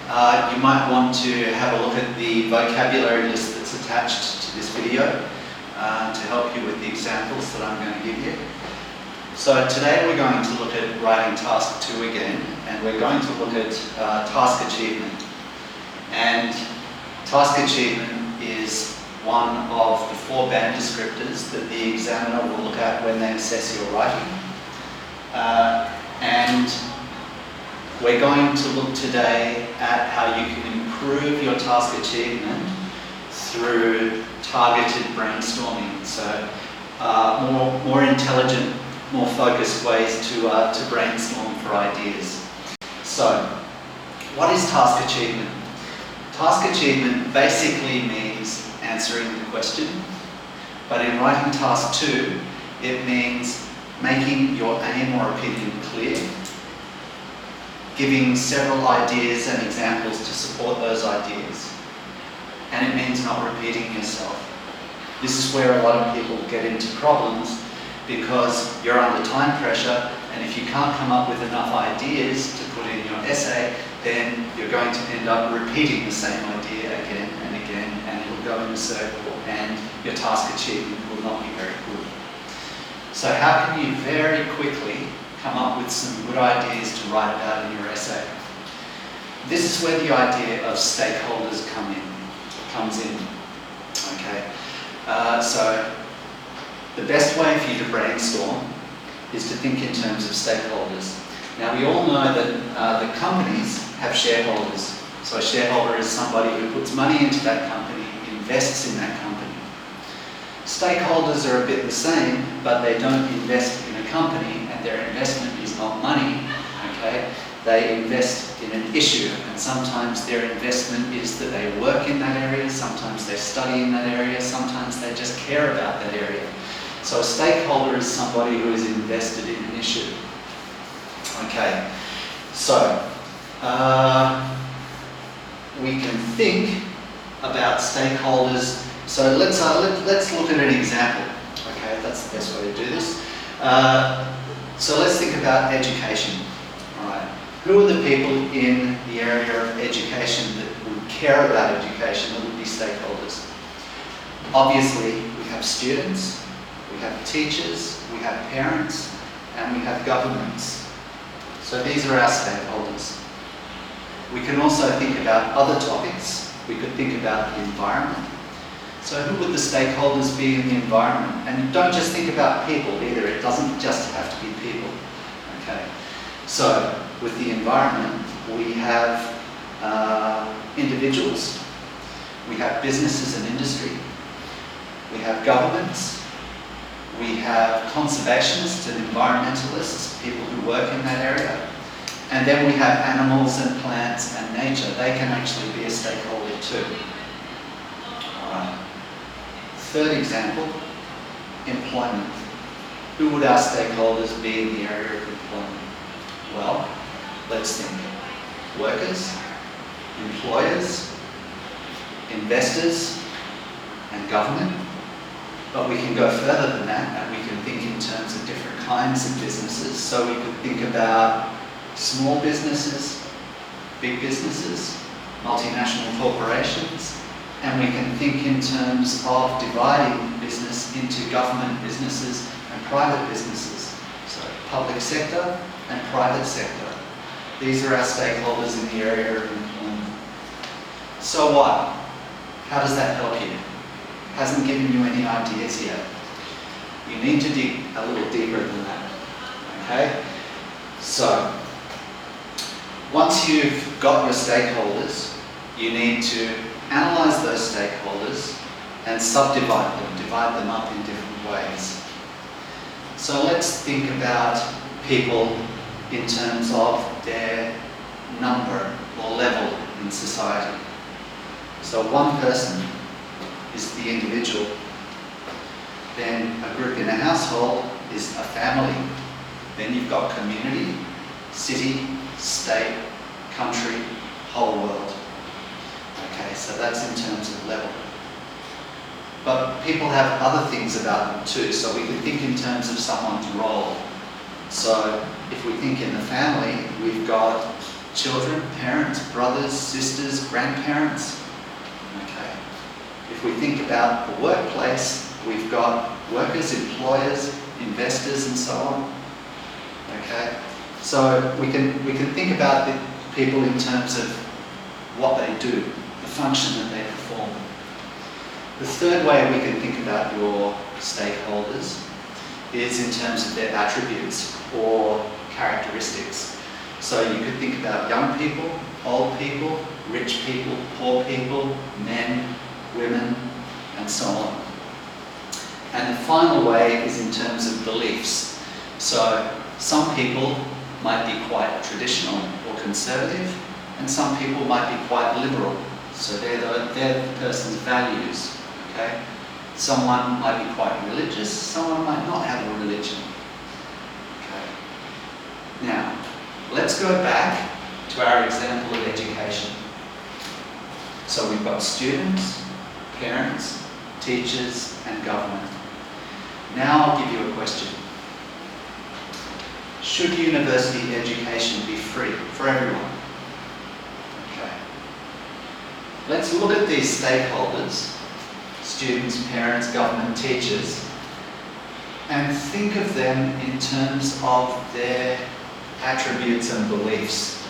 You might want to have a look at the vocabulary list that's attached to this video to help you with the examples that I'm going to give you. So today we're going to look at writing task 2 again, and we're going to look at task achievement. And task achievement is one of the 4 band descriptors that the examiner will look at when they assess your writing. And we're going to look today at how you can improve your task achievement through targeted brainstorming. So more intelligent, more focused ways to brainstorm for ideas. So, what is task achievement? Task achievement basically means answering the question, but in writing task 2, it means making your aim or opinion clear, giving several ideas and examples to support those ideas, and it means not repeating yourself. This is where a lot of people get into problems because you're under time pressure, and if you can't come up with enough ideas to put in your essay, then you're going to end up repeating the same idea again and again, and it'll go in a circle, and your task achievement will not be very good. So how can you very quickly come up with some good ideas to write about in your essay? This is where the idea of stakeholders comes in. Okay, so the best way for you to brainstorm is to think in terms of stakeholders. Now, we all know that the companies have shareholders. So a shareholder is somebody who puts money into that company, invests in that company. Stakeholders are a bit the same, but they don't invest in a company, and their investment is not money, okay? They invest in an issue, and sometimes their investment is that they work in that area, sometimes they study in that area, sometimes they just care about that area. So a stakeholder is somebody who is invested in an issue. Okay, so we can think about stakeholders. So let's look at an example. Okay, that's the best way to do this. So let's think about education. All right, who are the people in the area of education that would care about education, that would be stakeholders? Obviously, we have students, we have teachers, we have parents, and we have governments. So these are our stakeholders. We can also think about other topics. We could think about the environment. So who would the stakeholders be in the environment? And don't just think about people either. It doesn't just have to be people. Okay. So with the environment, we have individuals. We have businesses and industry. We have governments. We have conservationists and environmentalists, people who work in that area. And then we have animals and plants and nature. They can actually be a stakeholder too. All right. Third example, employment. Who would our stakeholders be in the area of employment? Well, let's think. Workers, employers, investors, and government. But we can go further than that, and we can think in terms of different kinds of businesses. So we could think about small businesses, big businesses, multinational corporations, and we can think in terms of dividing business into government businesses and private businesses. So public sector and private sector. These are our stakeholders in the area of employment. So what? How does that help you? Hasn't given you any ideas yet. You need to dig a little deeper than that. Okay? So, once you've got your stakeholders, you need to analyse those stakeholders and subdivide them, divide them up in different ways. So let's think about people in terms of their number or level in society. So one person is the individual. Then a group in a household is a family. Then you've got community, city, state, country, whole world. Okay, so that's in terms of level. But people have other things about them too, so we can think in terms of someone's role. So if we think in the family, we've got children, parents, brothers, brothers, sisters, grandparents. Okay. If we think about the workplace, we've got workers, employers, investors, and so on. Okay. So we can think about the people in terms of what they do, the function that they perform. The third way we can think about your stakeholders is in terms of their attributes or characteristics. So you could think about young people, old people, rich people, poor people, men, women, and so on. And the final way is in terms of beliefs. So some people might be quite traditional or conservative, and some people might be quite liberal. So they're the person's values. Okay? Someone might be quite religious, someone might not have a religion. Okay. Now, let's go back to our example of education. So we've got students, parents, teachers, and government. Now I'll give you a question. Should university education be free for everyone? Okay. Let's look at these stakeholders, students, parents, government, teachers, and think of them in terms of their attributes and beliefs.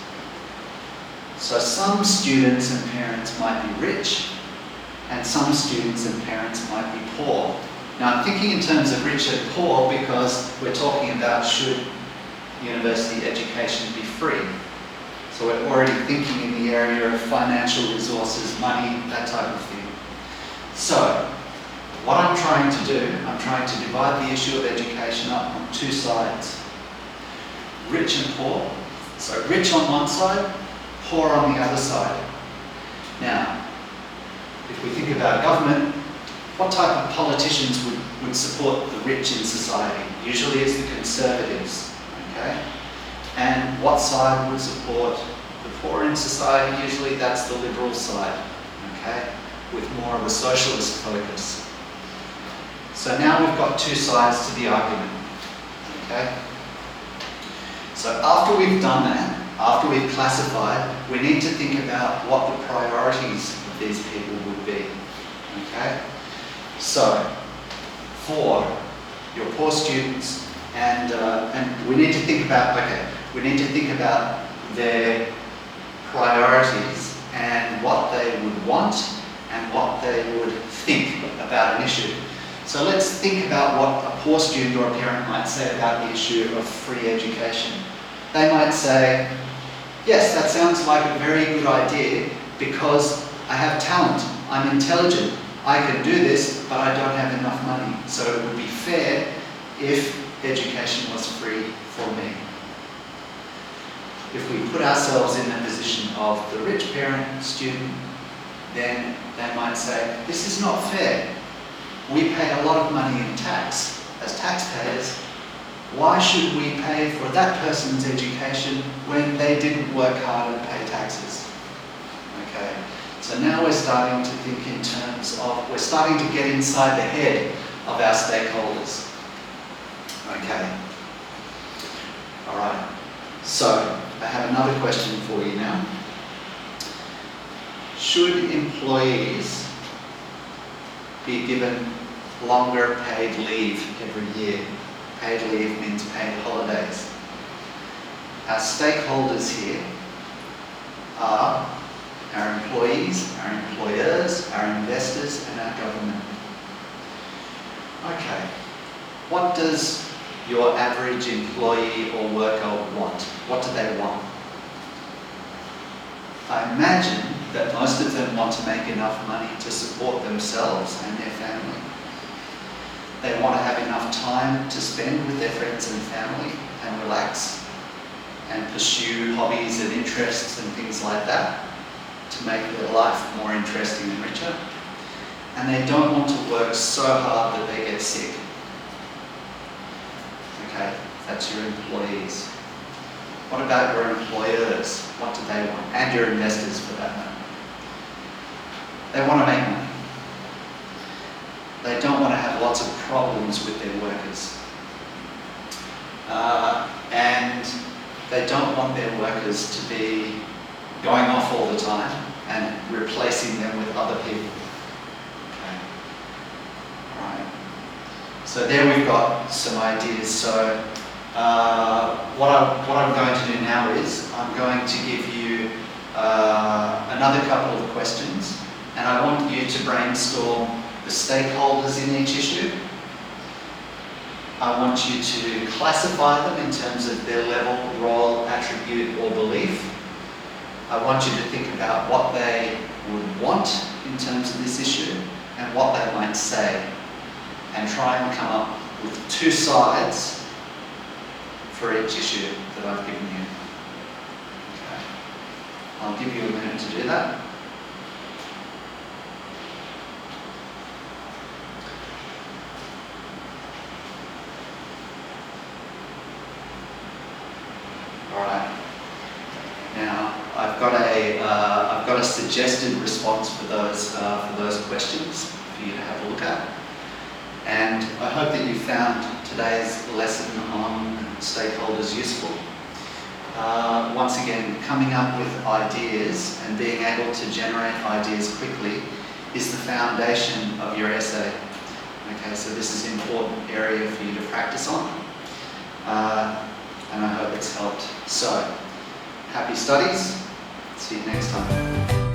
So some students and parents might be rich, and some students and parents might be poor. Now I'm thinking in terms of rich and poor because we're talking about should university education be free. So we're already thinking in the area of financial resources, money, that type of thing. So what I'm trying to do, I'm trying to divide the issue of education up on two sides. Rich and poor. So rich on one side, poor on the other side. Now, if we think about government, what type of politicians would support the rich in society? Usually it's the conservatives, okay? And what side would support the poor in society? Usually that's the liberal side, okay? With more of a socialist focus. So now we've got two sides to the argument, okay? So after we've done that, after we've classified, we need to think about what the priorities of these people would be, okay? So, for your poor students, and we need to think about, we need to think about their priorities and what they would want and what they would think about an issue. So let's think about what a poor student or a parent might say about the issue of free education. They might say, yes, that sounds like a very good idea because I have talent, I'm intelligent, I can do this, but I don't have enough money. So it would be fair if education was free for me. If we put ourselves in the position of the rich parent, student, then they might say, this is not fair. We pay a lot of money in tax as taxpayers. Why should we pay for that person's education when they didn't work hard and pay taxes? Okay. So now we're starting to think in terms of, we're starting to get inside the head of our stakeholders. Okay. All right. So I have another question for you now. Should employees be given longer paid leave every year? Paid leave means paid holidays. Our stakeholders here are our employees, our employers, our investors, and our government. Okay, what does your average employee or worker want? What do they want? I imagine that most of them want to make enough money to support themselves and their family. They want to have enough time to spend with their friends and family and relax and pursue hobbies and interests and things like that to make their life more interesting and richer. And they don't want to work so hard that they get sick. Okay, that's your employees. What about your employers? What do they want? And your investors for that matter. They want to make money. They don't want to have lots of problems with their workers. And they don't want their workers to be going off all the the time and replacing them with other people. Okay. All right. So there we've got some ideas. So what I'm going to do now is I'm going to give you another couple of questions, and I want you to brainstorm the stakeholders in each issue. I want you to classify them in terms of their level, role, attribute, or belief. I want you to think about what they would want in terms of this issue and what they might say, and try and come up with two sides for each issue that I've given you. Okay. I'll give you a minute to do that. Alright. Now I've got a suggested response for those questions for you to have a look at. And I hope that you found today's lesson on stakeholders useful. Once again, coming up with ideas and being able to generate ideas quickly is the foundation of your essay. Okay, so this is an important area for you to practice on. And I hope it's helped. So, happy studies. See you next time.